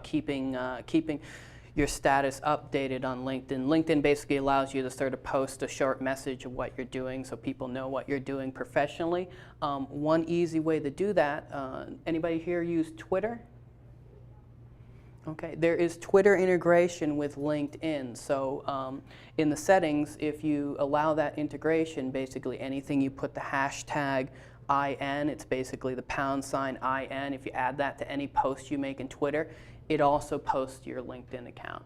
keeping your status updated on LinkedIn. LinkedIn basically allows you to sort of post a short message of what you're doing so people know what you're doing professionally. One easy way to do that, anybody here use Twitter? Okay, there is Twitter integration with LinkedIn. So in the settings, if you allow that integration, basically anything you put the hashtag IN, it's basically the # IN. If you add that to any post you make in Twitter, it also posts to your LinkedIn account.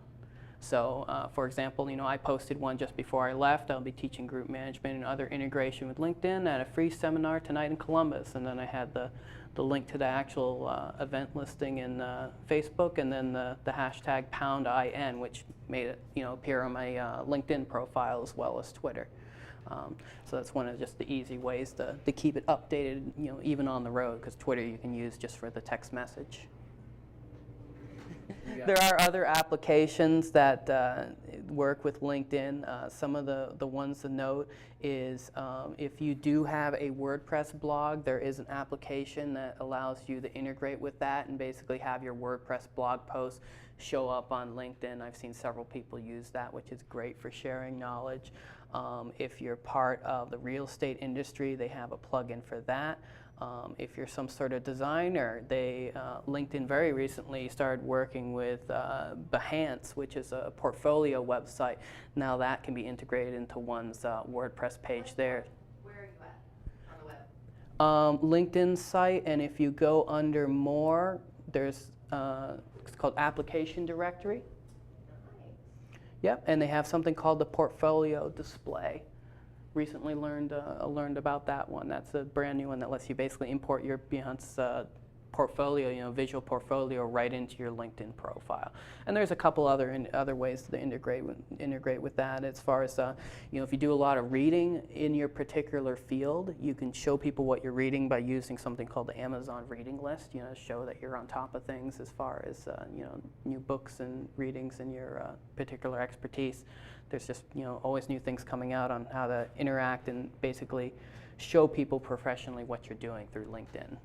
So for example, I posted one just before I left. I'll be teaching group management and other integration with LinkedIn at a free seminar tonight in Columbus. And then I had the link to the actual event listing in Facebook, and then the hashtag #IN, which made it appear on my LinkedIn profile as well as Twitter. So that's one of just the easy ways to keep it updated, even on the road, because Twitter you can use just for the text message. There are other applications that work with LinkedIn. Some of the ones to note is if you do have a WordPress blog, there is an application that allows you to integrate with that and basically have your WordPress blog posts show up on LinkedIn. I've seen several people use that, which is great for sharing knowledge. If you're part of the real estate industry, they have a plugin for that. If you're some sort of designer, LinkedIn very recently started working with Behance, which is a portfolio website. Now that can be integrated into one's WordPress page there. Where are you at on the web? LinkedIn site, and if you go under More, there's it's called Application Directory. Nice. Yep, and they have something called the Portfolio Display. Recently learned about that one. That's a brand new one that lets you basically import your Behance portfolio, visual portfolio, right into your LinkedIn profile. And there's a couple other ways to integrate with that. As far as if you do a lot of reading in your particular field, you can show people what you're reading by using something called the Amazon reading list. To show that you're on top of things as far as new books and readings in your particular expertise. There's just always new things coming out on how to interact and basically show people professionally what you're doing through LinkedIn.